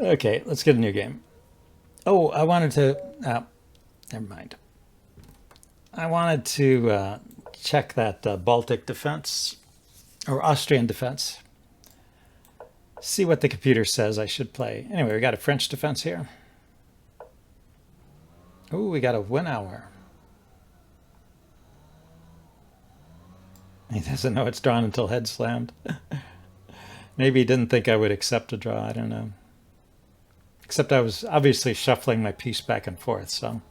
Okay, let's get a new game. Oh, I wanted to. Never mind. I wanted to check that Baltic defense or Austrian defense. See what the computer says I should play. Anyway, we got a French defense here. Oh, we got a win hour. He doesn't know it's drawn until head slammed. Maybe he didn't think I would accept a draw. I don't know. Except I was obviously shuffling my piece back and forth, so.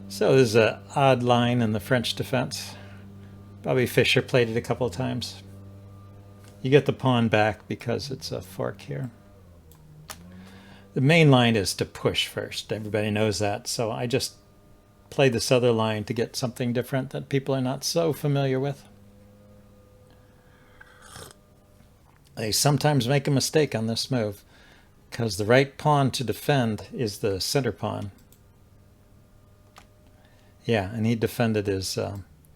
So there's an odd line in the French defense. Bobby Fischer played it a couple of times. You get the pawn back because it's a fork here. The main line is to push first. Everybody knows that. So I just play this other line to get something different that people are not so familiar with. They sometimes make a mistake on this move because the right pawn to defend is the center pawn. Yeah, and he defended his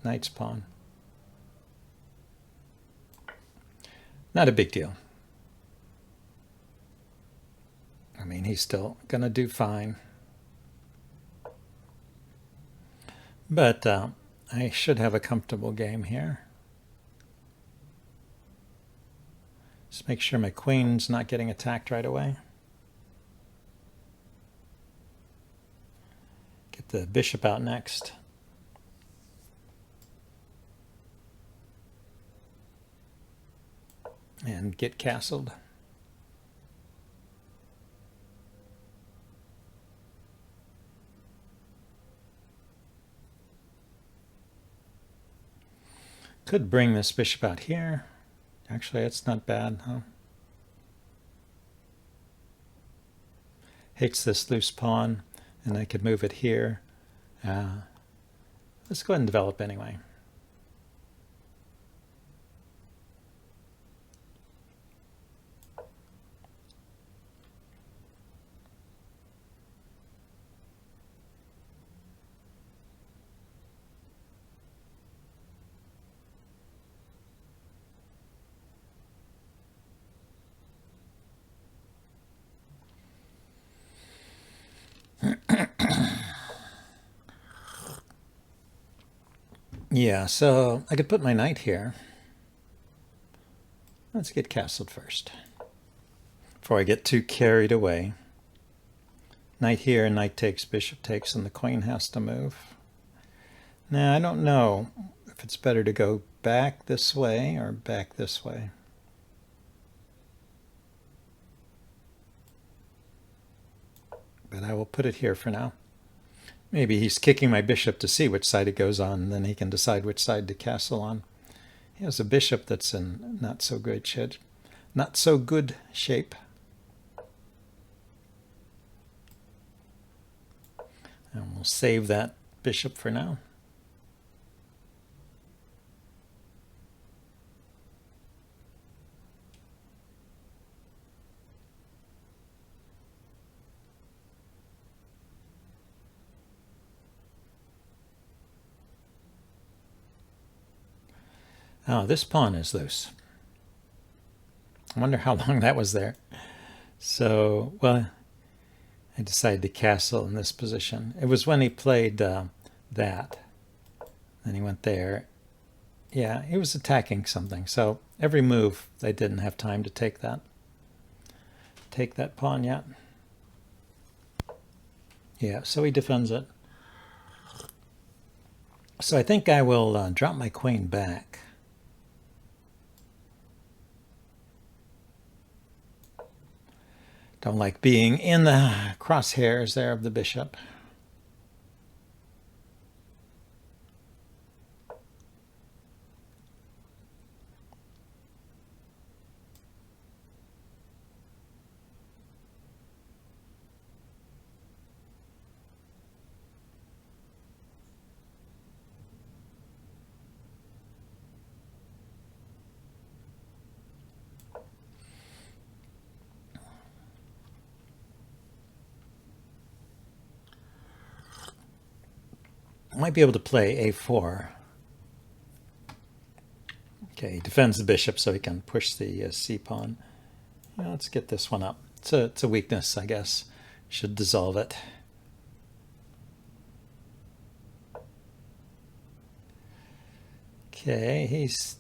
knight's pawn. Not a big deal. I mean, he's still going to do fine. But I should have a comfortable game here. Just make sure my queen's not getting attacked right away. Get the bishop out next. And get castled. Could bring this bishop out here. Actually, it's not bad, huh? Hits this loose pawn, and I could move it here. Let's go ahead and develop anyway. Yeah, so I could put my knight here. Let's get castled first before I get too carried away. Knight here, knight takes, bishop takes, and the queen has to move. Now, I don't know if it's better to go back this way or back this way. But I will put it here for now. Maybe he's kicking my bishop to see which side it goes on, and then he can decide which side to castle on. He has a bishop that's in not so good shape. Not so good shape. And we'll save that bishop for now. Oh, this pawn is loose. I wonder how long that was there. So, well, I decided to castle in this position. It was when he played that. Then he went there. Yeah, he was attacking something. So every move, they didn't have time to take that pawn yet. Yeah, so he defends it. So I think I will drop my queen back. Don't like being in the crosshairs there of the bishop. I might be able to play a4. Okay, he defends the bishop so he can push the c-pawn. Yeah, let's get this one up. It's a weakness, I guess. Should dissolve it. Okay, he's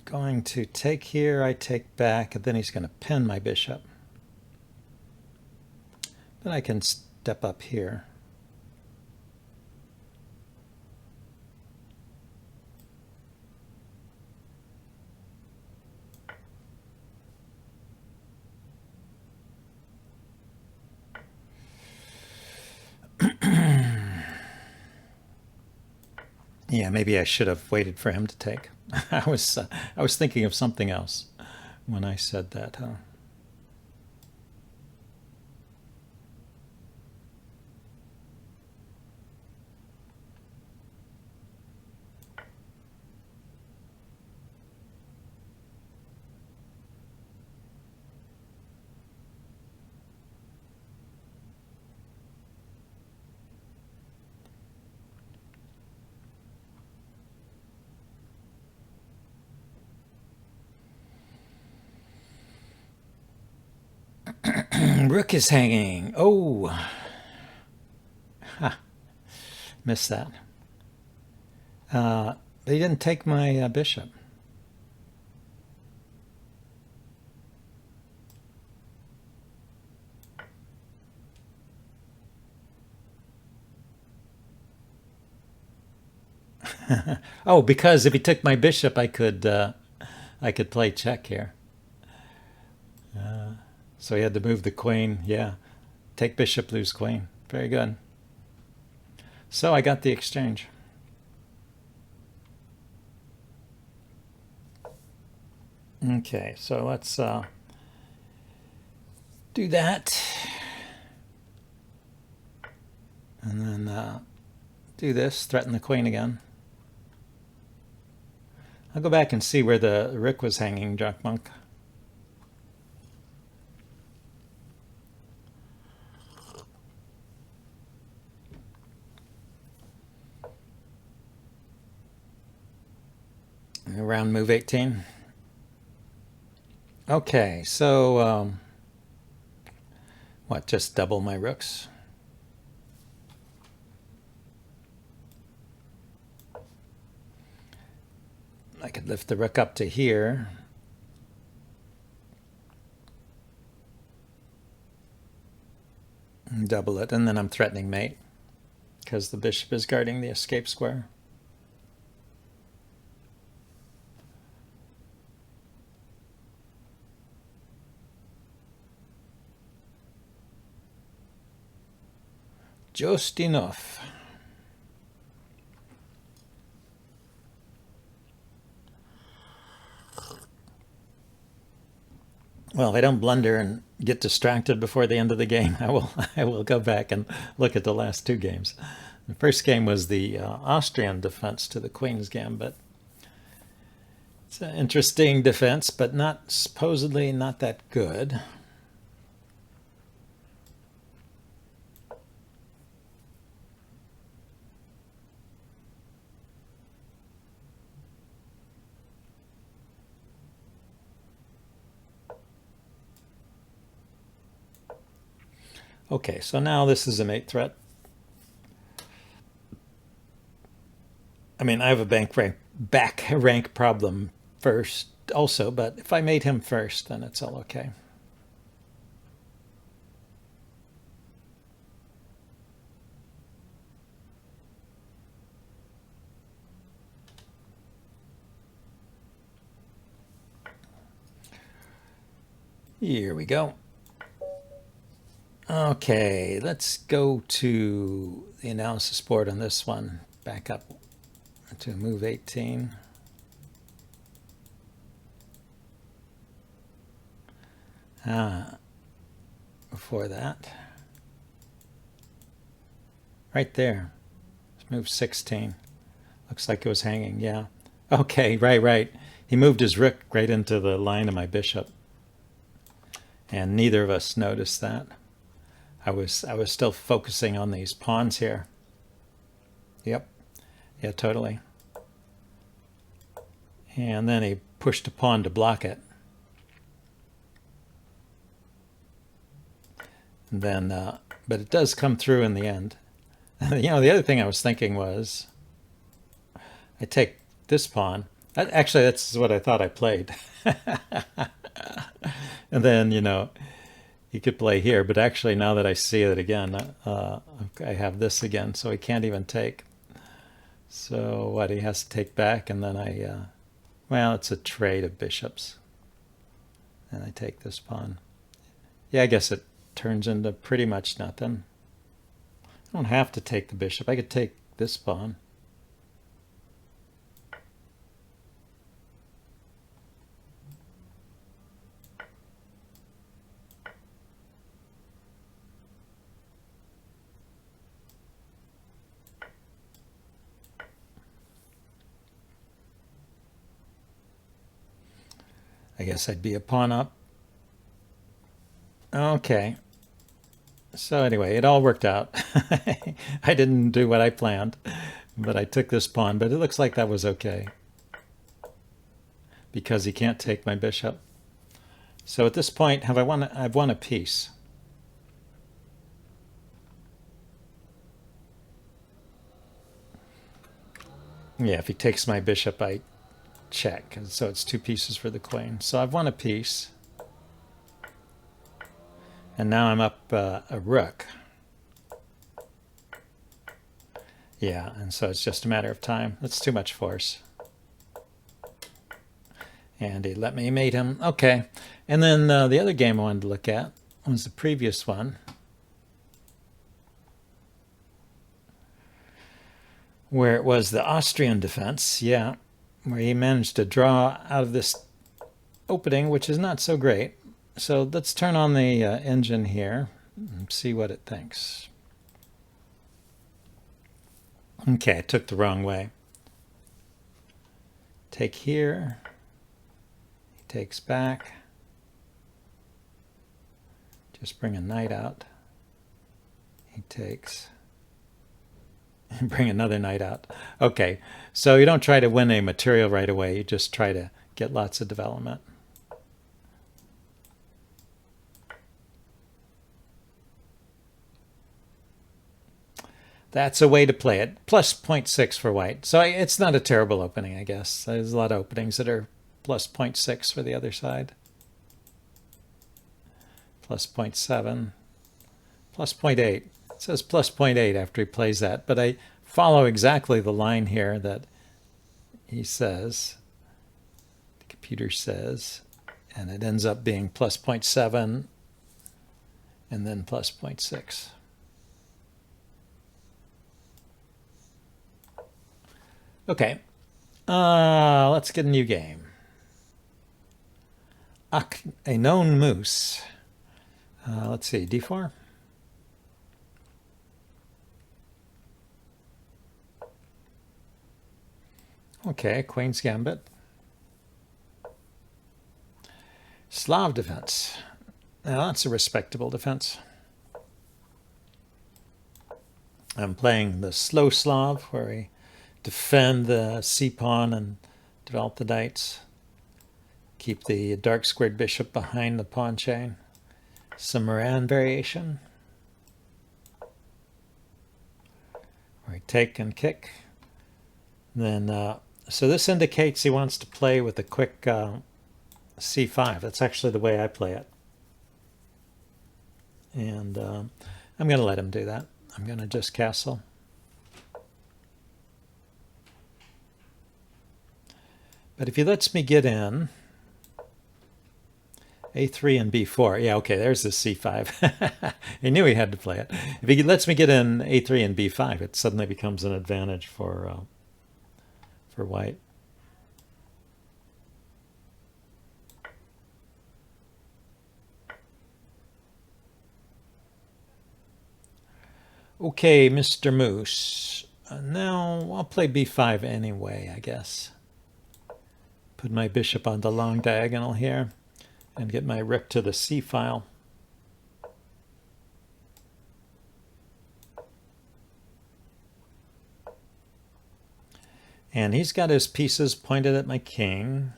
going to take here, I take back, and then he's going to pin my bishop. Then I can step up here. Yeah, maybe I should have waited for him to take. I was thinking of something else when I said that. Huh? Rook is hanging. Oh, ha. Missed that. But he didn't take my bishop. Oh, because if he took my bishop, I could play check here. So he had to move the queen. Yeah, take bishop, lose queen. Very good. So I got the exchange. Okay, so let's do that. And then do this, threaten the queen again. I'll go back and see where the rook was hanging, Jack Monk. Around move 18. Okay, so what, just double my rooks? I could lift the rook up to here. And double it, and then I'm threatening mate because the bishop is guarding the escape square. Just enough. Well, if I don't blunder and get distracted before the end of the game, I will go back and look at the last two games. The first game was the Austrian defense to the Queen's Gambit. It's an interesting defense, but not supposedly not that good. Okay, so now this is a mate threat. I mean, I have a back rank problem first also, but if I mate him first, then it's all okay. Here we go. Okay, let's go to the analysis board on this one. Back up to move 18. Before that, right there, let's move 16. Looks like it was hanging, yeah. Okay, right. He moved his rook right into the line of my bishop. And neither of us noticed that. I was still focusing on these pawns here. Yep. Yeah, totally. And then he pushed a pawn to block it. And then, but it does come through in the end. You know, the other thing I was thinking was, I take this pawn. Actually, that's what I thought I played. And then, you know, he could play here. But actually, now that I see it again, I have this again, so he can't even take. So what, he has to take back, and then well, it's a trade of bishops. And I take this pawn. Yeah, I guess it turns into pretty much nothing. I don't have to take the bishop. I could take this pawn. I guess I'd be a pawn up. Okay. So anyway, it all worked out. I didn't do what I planned, but I took this pawn. But it looks like that was okay, because he can't take my bishop. So at this point, I've won a piece. Yeah, if he takes my bishop, I check. And so it's 2 pieces for the queen. So I've won a piece. And now I'm up a rook. Yeah, and so it's just a matter of time. That's too much force. And he let me mate him. Okay. And then the other game I wanted to look at was the previous one, where it was the Austrian defense. Yeah, where he managed to draw out of this opening, which is not so great. So let's turn on the engine here and see what it thinks. Okay, I took the wrong way. Take here. He takes back. Just bring a knight out. He takes. Bring another knight out. Okay, so you don't try to win a material right away. You just try to get lots of development. That's a way to play it. Plus 0.6 for white. So it's not a terrible opening, I guess. There's a lot of openings that are plus 0.6 for the other side. Plus 0.7. Plus 0.8. It says plus 0.8 after he plays that. But I follow exactly the line here that he says, the computer says, and it ends up being plus 0.7 and then plus 0.6. Okay, let's get a new game. A known moose. Let's see, d4. Okay, Queen's Gambit. Slav defense. Now that's a respectable defense. I'm playing the slow Slav, where we defend the c-pawn and develop the knights. Keep the dark squared bishop behind the pawn chain. Some Moran variation. Where we take and kick. Then, so this indicates he wants to play with a quick c5. That's actually the way I play it. And I'm going to let him do that. I'm going to just castle. But if he lets me get in, a3 and b4. Yeah, okay, there's the c5. He knew he had to play it. If he lets me get in a3 and b5, it suddenly becomes an advantage for white. Okay, Mr. Moose. Now I'll play b5 anyway, I guess. Put my bishop on the long diagonal here and get my rook to the c file. And he's got his pieces pointed at my king.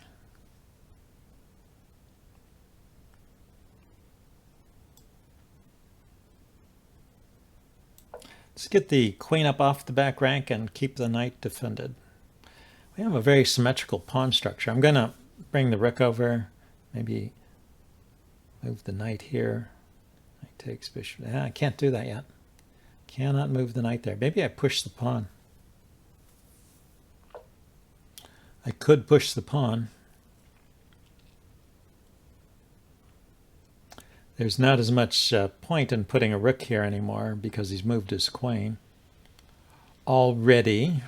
Let's get the queen up off the back rank and keep the knight defended. We have a very symmetrical pawn structure. I'm going to bring the rook over, maybe move the knight here. Knight takes bishop. I can't do that yet. Cannot move the knight there. Maybe I push the pawn. I could push the pawn. There's not as much point in putting a rook here anymore because he's moved his queen already.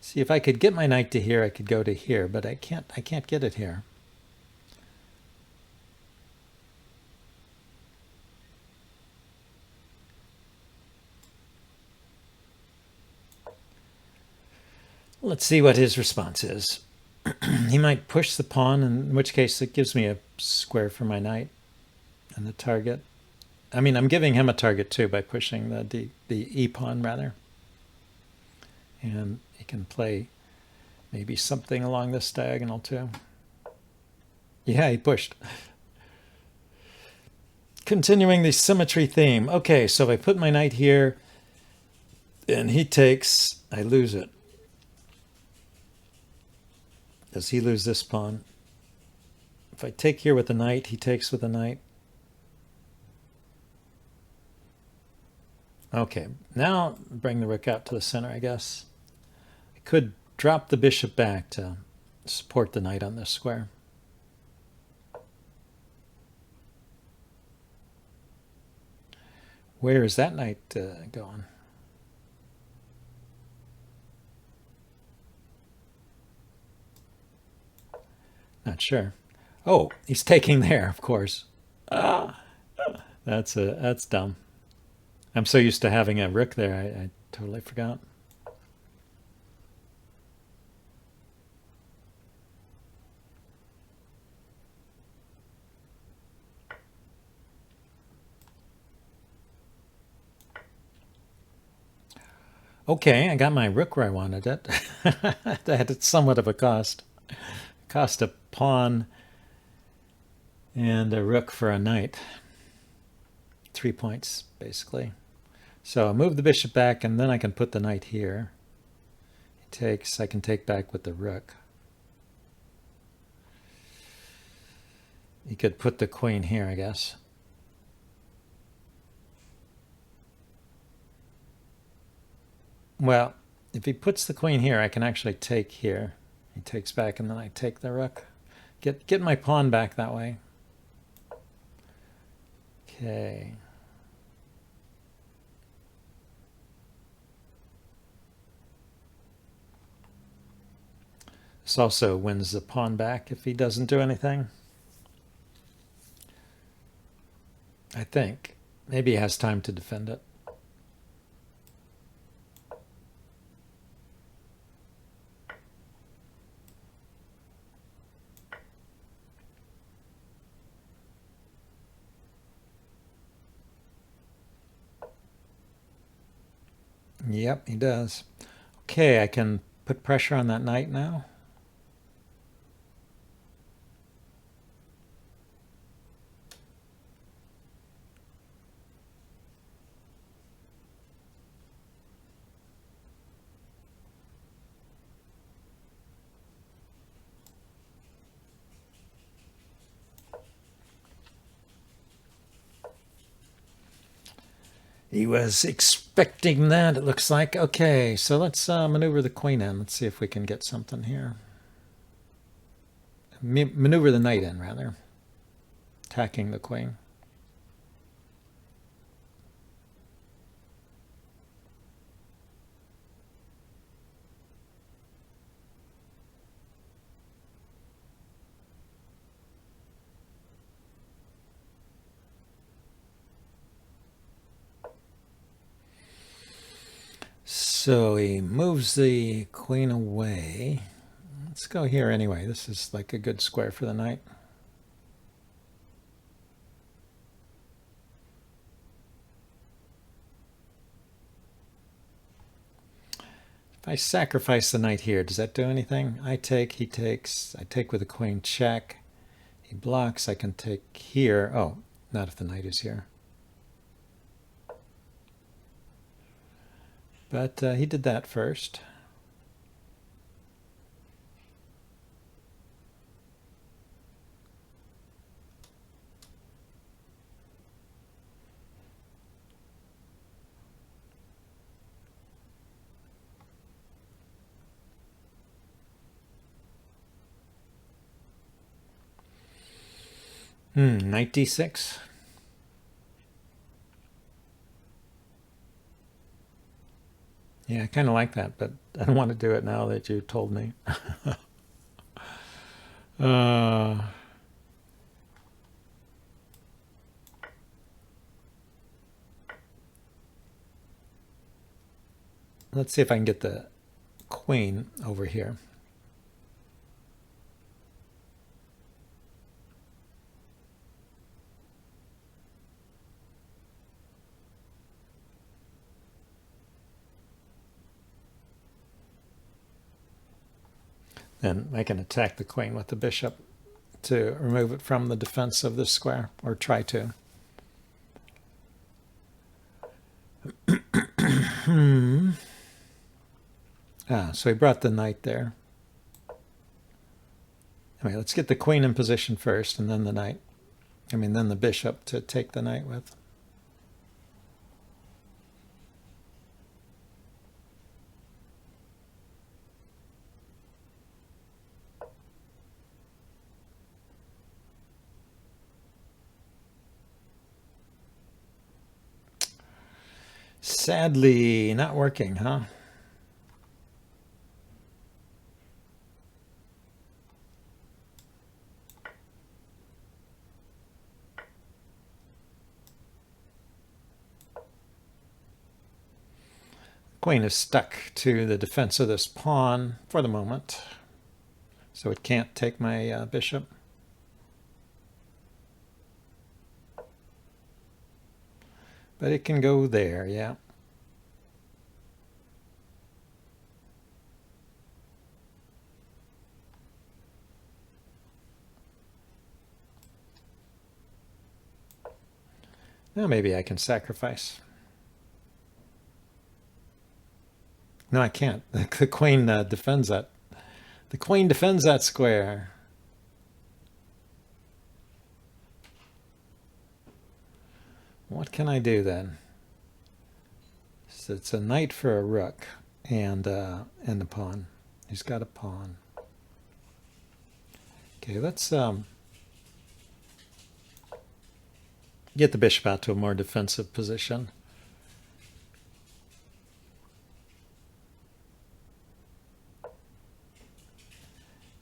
See, if I could get my knight to here, I could go to here, but I can't get it here. Let's see what his response is. He might push the pawn, in which case it gives me a square for my knight and the target. I mean, I'm giving him a target too by pushing the e-pawn rather. And he can play maybe something along this diagonal too. Yeah, he pushed. Continuing the symmetry theme. Okay, so if I put my knight here and he takes, I lose it. Does he lose this pawn? If I take here with the knight, he takes with the knight. Okay, now bring the rook out to the center, I guess. I could drop the bishop back to support the knight on this square. Where is that knight going? Not sure. Oh, he's taking there, of course. That's dumb. I'm so used to having a rook there, I totally forgot. Okay, I got my rook where I wanted it. That had somewhat of a cost. Cost a pawn and a rook for a knight. 3 points, basically. So I move the bishop back, and then I can put the knight here. He takes, I can take back with the rook. He could put the queen here, I guess. Well, if he puts the queen here, I can actually take here. He takes back, and then I take the rook. Get my pawn back that way. Okay. This also wins the pawn back if he doesn't do anything. I think. Maybe he has time to defend it. Yep, he does. Okay, I can put pressure on that knight now. He was expecting that, it looks like. Okay, so let's maneuver the queen in. Let's see if we can get something here. Maneuver the knight in, rather. Attacking the queen. So he moves the queen away. Let's go here anyway. This is like a good square for the knight. If I sacrifice the knight here, does that do anything? I take, he takes. I take with the queen check. He blocks. I can take here. Oh, not if the knight is here. But he did that first. Knight d6. Yeah, I kind of like that, but I don't want to do it now that you told me. Let's see if I can get the queen over here. Then I can attack the queen with the bishop to remove it from the defense of this square, or try to. So he brought the knight there. Anyway, let's get the queen in position first, and then the knight. Then the bishop to take the knight with. Sadly, not working, huh? Queen is stuck to the defense of this pawn for the moment, so it can't take my bishop. But it can go there, yeah. Now maybe I can sacrifice. No, I can't. The queen defends that. The queen defends that square. What can I do then? So it's a knight for a rook and a pawn. He's got a pawn. Okay, let's get the bishop out to a more defensive position.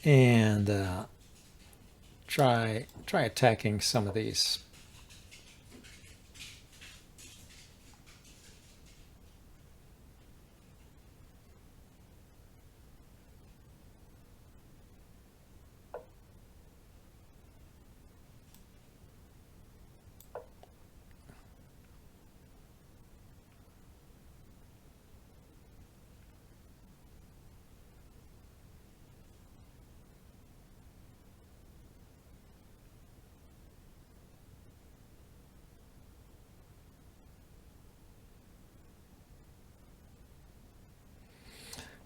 And try attacking some of these.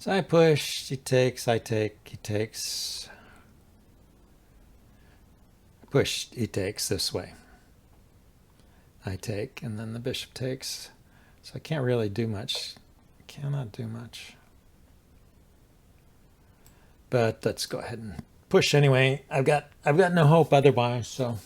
So I push, he takes, I take, he takes. Push, he takes this way. I take, and then the bishop takes. So I can't really do much. Cannot do much. But let's go ahead and push anyway. I've got no hope otherwise, so.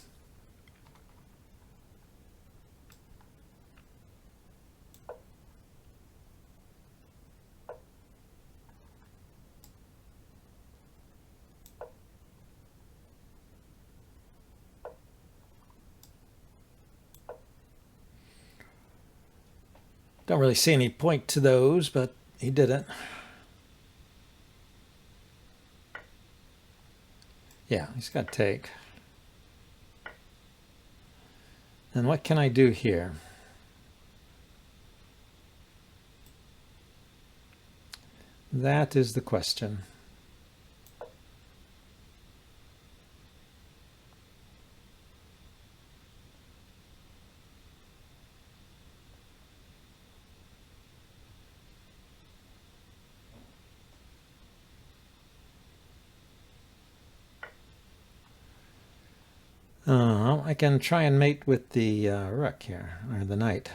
Don't really see any point to those, but he did it. Yeah, he's got to take. And what can I do here? That is the question. I can try and mate with the rook here, or the knight.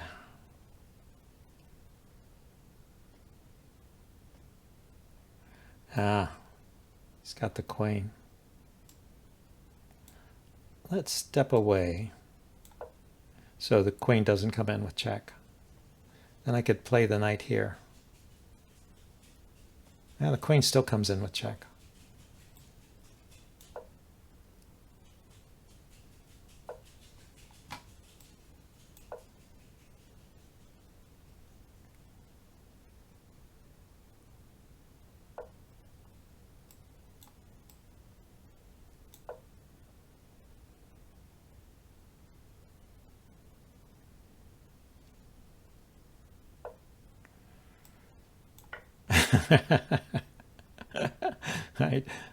Ah, he's got the queen. Let's step away so the queen doesn't come in with check. Then I could play the knight here. Yeah, the queen still comes in with check.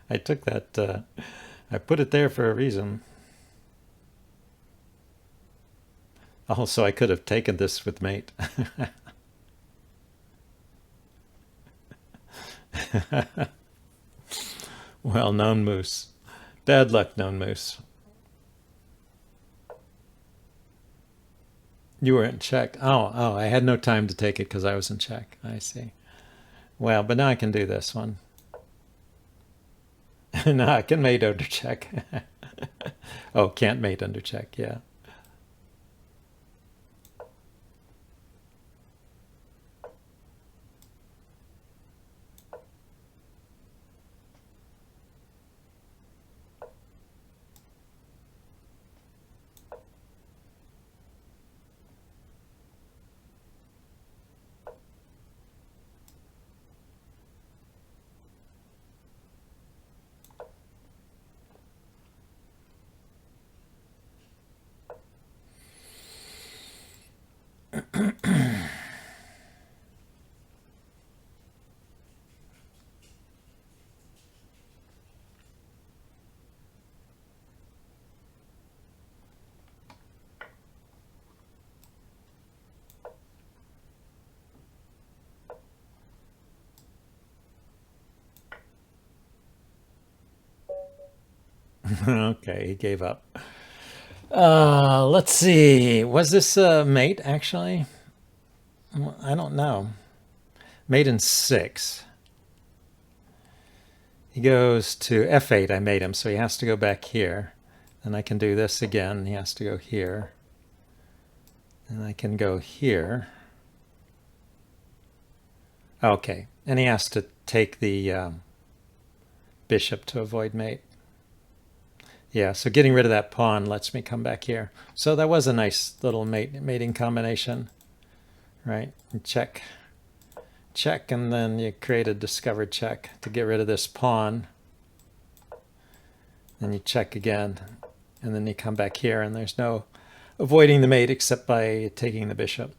I took that, I put it there for a reason. Also, I could have taken this with mate. Well, known moose. Bad luck, known moose. You were in check. Oh, I had no time to take it because I was in check. I see. Well, but now I can do this one. No, I can mate under check. Oh, can't mate under check, yeah. Okay, he gave up. Let's see. Was this a mate, actually? Well, I don't know. Mate in 6. He goes to f8. I made him, so he has to go back here. And I can do this again. He has to go here. And I can go here. Okay, and he has to take the bishop to avoid mate. Yeah, so getting rid of that pawn lets me come back here. So that was a nice little mating combination, right? And check, check, and then you create a discovered check to get rid of this pawn. Then you check again, and then you come back here, and there's no avoiding the mate except by taking the bishop.